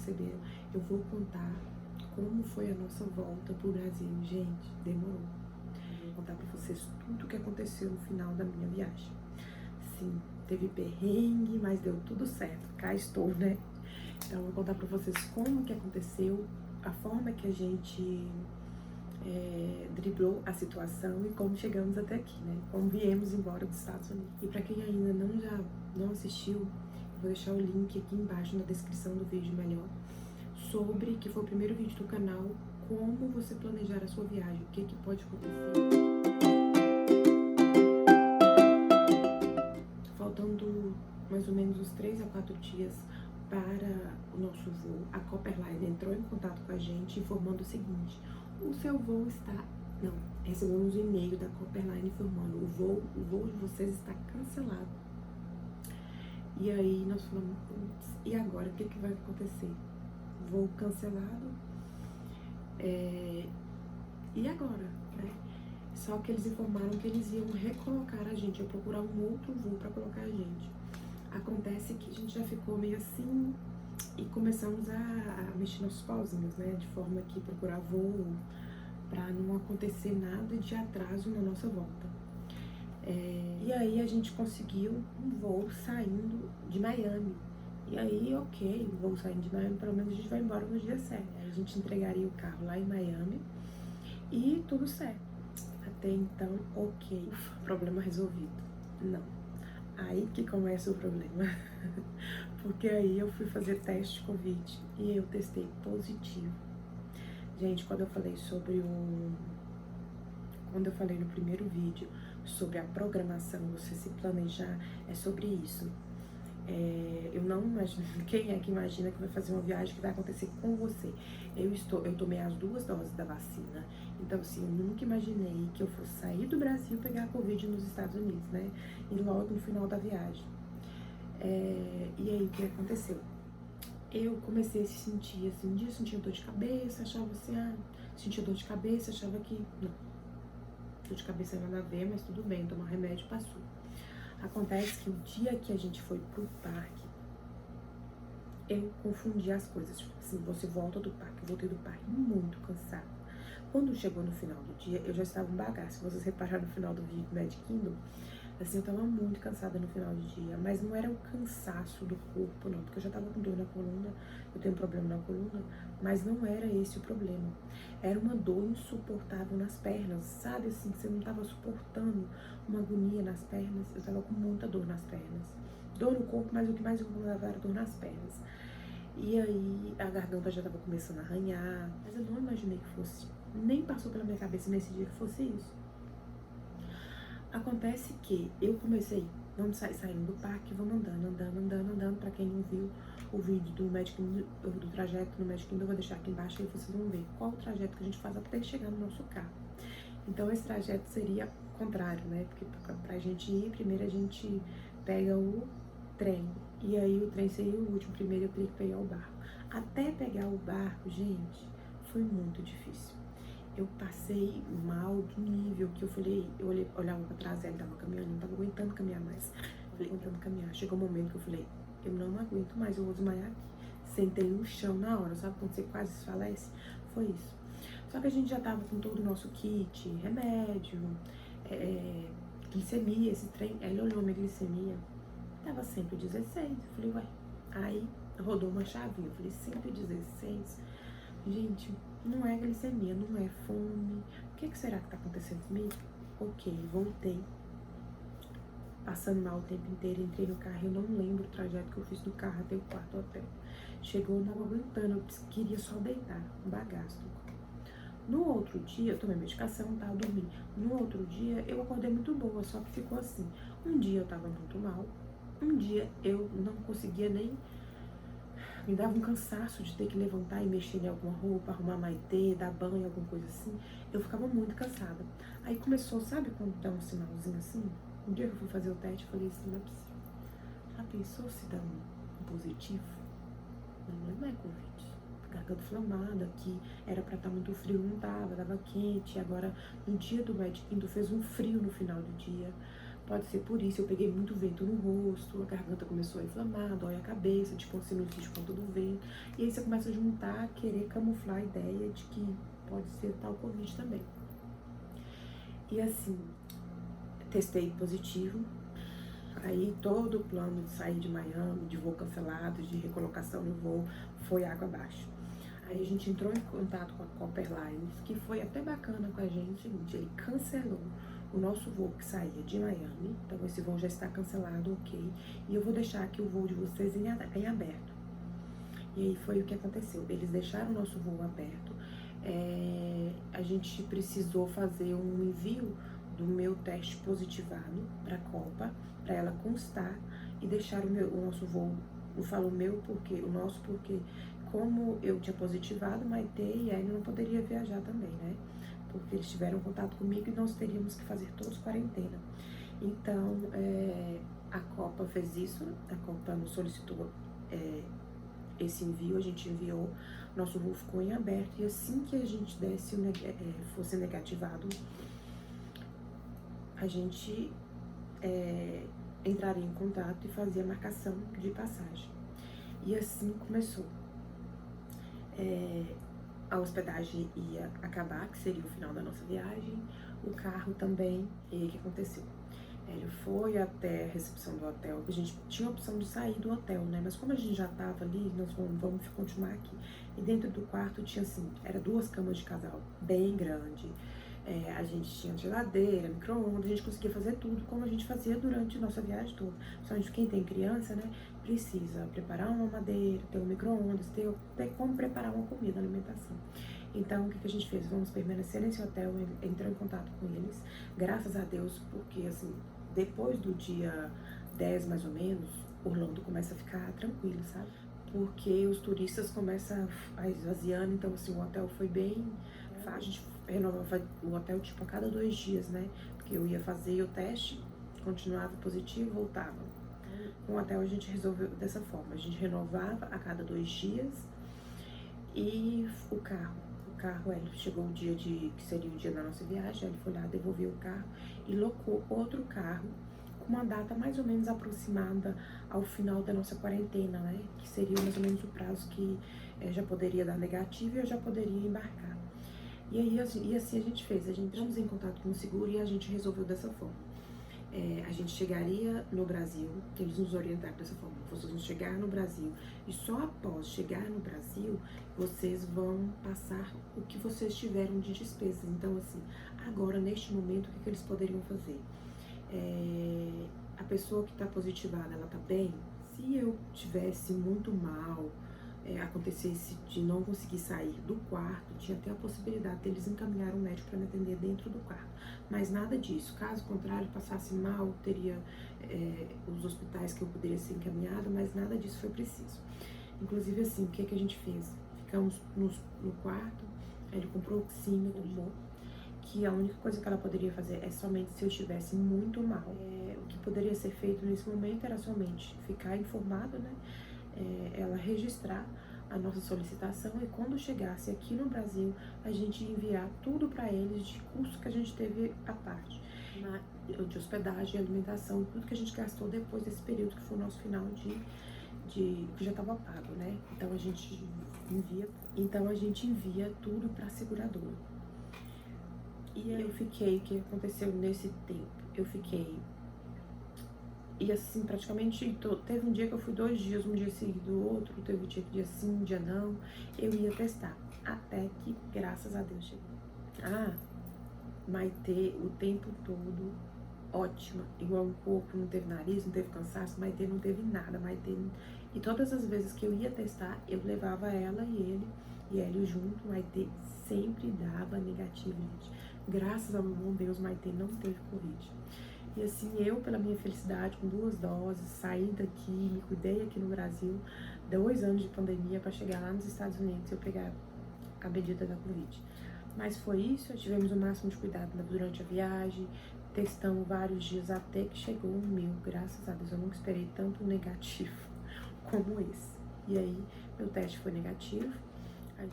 perceberam, eu vou contar como foi a nossa volta pro Brasil. Gente, demorou. Eu vou contar pra vocês tudo o que aconteceu no final da minha viagem. Sim, teve perrengue, mas deu tudo certo. Cá estou, né? Então eu vou contar pra vocês como que aconteceu, a forma que a gente driblou a situação e como chegamos até aqui, né? Como viemos embora dos Estados Unidos. E pra quem ainda não assistiu, eu vou deixar o link aqui embaixo na descrição do vídeo melhor, sobre, que foi o primeiro vídeo do canal, como você planejar a sua viagem, o que pode acontecer. Faltando mais ou menos uns 3 a 4 dias para o nosso voo, a Copperline entrou em contato com a gente informando o seguinte: o seu voo está... Não, recebemos um e-mail da Copperline informando: o voo de vocês está cancelado. E aí nós falamos, e agora, o que vai acontecer? Voo cancelado, e agora, né? Só que eles informaram que eles iam recolocar a gente, iam procurar um outro voo para colocar a gente. Acontece que a gente já ficou meio assim e começamos a mexer nossos pauzinhos, né? De forma que procurar voo para não acontecer nada de atraso na nossa volta. E aí a gente conseguiu um voo saindo de Miami. E aí, ok, o voo saindo de Miami, pelo menos a gente vai embora no dia certo. A gente entregaria o carro lá em Miami e tudo certo. Até então, ok, problema resolvido. Não. Aí que começa o problema. Porque aí eu fui fazer teste de Covid e eu testei positivo. Gente, quando eu falei no primeiro vídeo sobre a programação, você se planejar, é sobre isso. Eu não imagino, quem é que imagina que vai fazer uma viagem que vai acontecer com você? Eu tomei as 2 doses da vacina, então assim, eu nunca imaginei que eu fosse sair do Brasil e pegar a Covid nos Estados Unidos, né? E logo no final da viagem. E aí, o que aconteceu? Eu comecei a se sentir assim, um dia eu sentia dor de cabeça, achava assim, sentia dor de cabeça, achava que, não, dor de cabeça não nada a ver, mas tudo bem, tomar remédio, passou. Acontece que o dia que a gente foi pro parque, eu confundi as coisas. Tipo assim, você volta do parque, eu voltei do parque muito cansada. Quando chegou no final do dia, eu já estava um bagaço. Se vocês repararam no final do vídeo do Magic Kingdom, assim, eu tava muito cansada no final do dia. Mas não era o cansaço do corpo, não. Porque eu já tava com dor na coluna, eu tenho um problema na coluna. Mas não era esse o problema. Era uma dor insuportável nas pernas, sabe? Assim, que você não tava suportando uma agonia nas pernas. Eu tava com muita dor nas pernas. Dor no corpo, mas o que mais incomodava era dor nas pernas. E aí a garganta já tava começando a arranhar. Mas eu não imaginei que fosse. Nem passou pela minha cabeça nesse dia que fosse isso. Acontece que eu comecei, vamos saindo do parque, vamos andando. Pra quem não viu o vídeo do trajeto no Magic Kingdom, eu vou deixar aqui embaixo e vocês vão ver qual o trajeto que a gente faz até chegar no nosso carro. Então esse trajeto seria contrário, né? Porque pra gente ir, primeiro a gente pega o trem. E aí o trem seria o último, primeiro eu teria que pegar o barco. Até pegar o barco, gente, foi muito difícil. Eu passei mal do nível que eu falei, eu olhava pra trás, ele tava caminhando, não tava aguentando caminhar mais. Falei, aguentando caminhar. Chegou um momento que eu falei, eu não aguento mais, eu vou desmaiar aqui. Sentei no chão na hora, sabe quando você quase desfalece? Foi isso. Só que a gente já tava com todo o nosso kit, remédio, glicemia, esse trem. Aí ele olhou minha glicemia, tava 116. Eu falei, ué. Aí rodou uma chavinha, eu falei, 116. Gente, não é glicemia, não é fome. O que será que tá acontecendo comigo? Ok, voltei. Passando mal o tempo inteiro, entrei no carro. Eu não lembro o trajeto que eu fiz do carro até o quarto hotel. Chegou, eu não tava aguentando, eu queria só deitar, um bagaço. No outro dia, eu tomei medicação, tava dormindo. No outro dia, eu acordei muito boa, só que ficou assim. Um dia eu tava muito mal, um dia eu não conseguia nem... Me dava um cansaço de ter que levantar e mexer em alguma roupa, arrumar maitê, dar banho, alguma coisa assim. Eu ficava muito cansada. Aí começou, sabe quando dá um sinalzinho assim? Um dia que eu fui fazer o teste, eu falei assim, não é possível. Já pensou se dá um positivo? Não é Covid. Garganta inflamada, que era pra estar muito frio, não tava quente. Agora, no dia do Magic Kingdom, fez um frio no final do dia. Pode ser por isso, eu peguei muito vento no rosto, a garganta começou a inflamar, dói a cabeça, tipo um sinusite por conta do vento. E aí você começa a juntar, querer camuflar a ideia de que pode ser tal Covid também. E assim, testei positivo. Aí todo o plano de sair de Miami, de voo cancelado, de recolocação no voo, foi água abaixo. Aí a gente entrou em contato com a Copa Airlines, que foi até bacana com a gente. Ele cancelou o nosso voo que saía de Miami. Então esse voo já está cancelado, ok. E eu vou deixar aqui o voo de vocês em aberto. E aí foi o que aconteceu. Eles deixaram o nosso voo aberto. A gente precisou fazer um envio do meu teste positivado para a Copa, para ela constar e deixar o nosso voo. Eu falo o nosso porque como eu tinha positivado, Maitê e Hélio não poderia viajar também, né? Porque eles tiveram contato comigo e nós teríamos que fazer todos quarentena. Então, a Copa fez isso, a Copa nos solicitou esse envio, a gente enviou, nosso voo ficou em aberto e assim que a gente fosse negativado, a gente entraria em contato e fazia a marcação de passagem. E assim começou. A hospedagem ia acabar, que seria o final da nossa viagem, o carro também. E aí o que aconteceu? Ele foi até a recepção do hotel, a gente tinha a opção de sair do hotel, né? Mas como a gente já tava ali, nós vamos continuar aqui. E dentro do quarto tinha assim, era 2 camas de casal, bem grande. A gente tinha geladeira, micro-ondas, a gente conseguia fazer tudo como a gente fazia durante a nossa viagem toda. Só que quem tem criança, né, precisa preparar uma mamadeira, ter um micro-ondas, ter como preparar uma comida, alimentação. Então, o que a gente fez? Vamos permanecer nesse hotel, entrou em contato com eles, graças a Deus, porque assim, depois do dia 10 mais ou menos, Orlando começa a ficar tranquilo, sabe? Porque os turistas começam a esvaziando, então assim, o hotel foi bem fácil, a gente renovava o hotel tipo a cada 2 dias, né? Porque eu ia fazer o teste, continuava positivo, voltava. Com o hotel a gente resolveu dessa forma, a gente renovava a cada 2 dias. E o carro, ele chegou o dia que seria o dia da nossa viagem, ele foi lá, devolveu o carro e locou outro carro com uma data mais ou menos aproximada ao final da nossa quarentena, né? Que seria mais ou menos o prazo que já poderia dar negativo e eu já poderia embarcar. E aí, assim a gente fez, a gente entramos em contato com o seguro e a gente resolveu dessa forma. A gente chegaria no Brasil, eles nos orientaram dessa forma, vocês vão chegar no Brasil e só após chegar no Brasil, vocês vão passar o que vocês tiveram de despesas. Então, assim, agora, neste momento, o que eles poderiam fazer? A pessoa que está positivada, ela tá bem? Se eu tivesse muito mal, acontecesse de não conseguir sair do quarto, tinha até a possibilidade deles encaminhar um médico para me atender dentro do quarto. Mas nada disso. Caso contrário, passasse mal, teria os hospitais que eu poderia ser encaminhada, mas nada disso foi preciso. Inclusive, assim, o que a gente fez? Ficamos no quarto, ele comprou oxímetro, que a única coisa que ela poderia fazer é somente se eu estivesse muito mal. O que poderia ser feito nesse momento era somente ficar informado, né? Ela registrar a nossa solicitação e quando chegasse aqui no Brasil, a gente enviar tudo para eles de custo que a gente teve à parte, de hospedagem, alimentação, tudo que a gente gastou depois desse período que foi o nosso final que já estava pago, né? Então a gente envia tudo para a seguradora. E aí o que aconteceu nesse tempo? Eu fiquei. E assim, praticamente, teve um dia que eu fui 2 dias, um dia seguido do outro, teve um dia sim, um dia não, eu ia testar. Até que, graças a Deus, chegou. Maitê, o tempo todo, ótima. Igual um corpo, não teve nariz, não teve cansaço, Maitê não teve nada, Maitê. E todas as vezes que eu ia testar, eu levava ela e ele junto, Maitê sempre dava negativo, gente. Graças ao bom Deus, Maitê não teve Covid. E assim, eu, pela minha felicidade, com 2 doses, saí daqui, me cuidei aqui no Brasil, 2 anos de pandemia para chegar lá nos Estados Unidos e eu pegar a bendita da Covid. Mas foi isso, tivemos o máximo de cuidado durante a viagem, testamos vários dias até que chegou o meu, graças a Deus, eu nunca esperei tanto negativo como esse. E aí, meu teste foi negativo,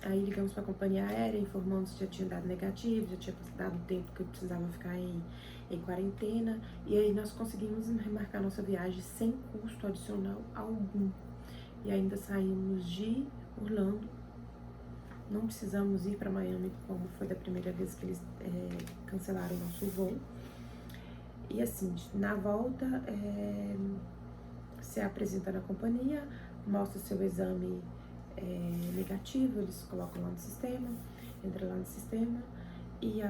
Aí ligamos para a companhia aérea, informamos que já tinha dado negativo, já tinha dado o tempo que eu precisava ficar em quarentena. E aí nós conseguimos remarcar nossa viagem sem custo adicional algum. E ainda saímos de Orlando. Não precisamos ir para Miami, como foi da primeira vez que eles cancelaram o nosso voo. E assim, na volta, se apresenta na companhia, mostra seu exame negativo, eles colocam lá no sistema, entra lá no sistema e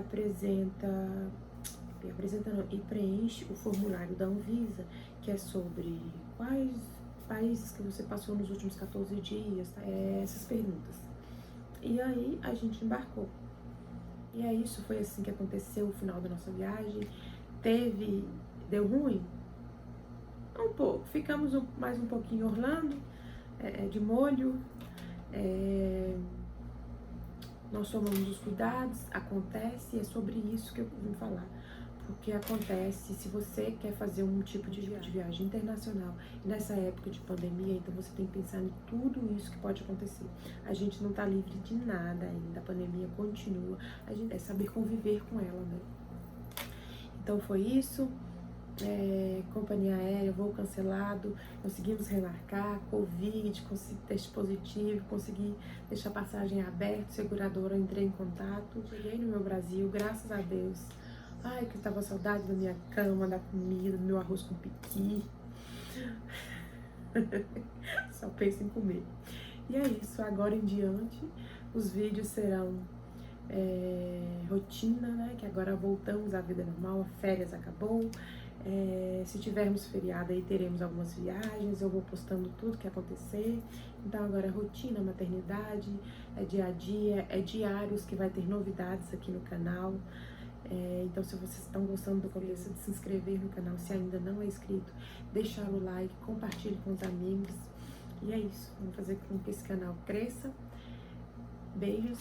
preenche o formulário da Anvisa, que é sobre quais países que você passou nos últimos 14 dias, essas perguntas. E aí a gente embarcou. E é isso, foi assim que aconteceu o final da nossa viagem. Deu ruim? Um pouco. Ficamos mais um pouquinho em Orlando, de molho. Nós tomamos os cuidados, acontece, e é sobre isso que eu vim falar. Porque acontece, se você quer fazer um tipo de viagem internacional, e nessa época de pandemia, então você tem que pensar em tudo isso que pode acontecer. A gente não tá livre de nada ainda, a pandemia continua, a gente é saber conviver com ela, né? Então foi isso, companhia aérea, voo cancelado, conseguimos remarcar, Covid, consegui teste positivo, consegui deixar a passagem aberta, seguradora, entrei em contato, cheguei no meu Brasil, graças a Deus. Ai, que eu tava saudade da minha cama, da comida, do meu arroz com piqui. Só penso em comer. E é isso, agora em diante, os vídeos serão rotina, né? Que agora voltamos à vida normal, a férias acabou. Se tivermos feriado aí, teremos algumas viagens, eu vou postando tudo que acontecer. Então agora é rotina, maternidade, é dia a dia, é diários que vai ter novidades aqui no canal. Então se vocês estão gostando do começo, de se inscrever no canal, se ainda não é inscrito, deixar o like, compartilhe com os amigos. E é isso, vamos fazer com que esse canal cresça. Beijos.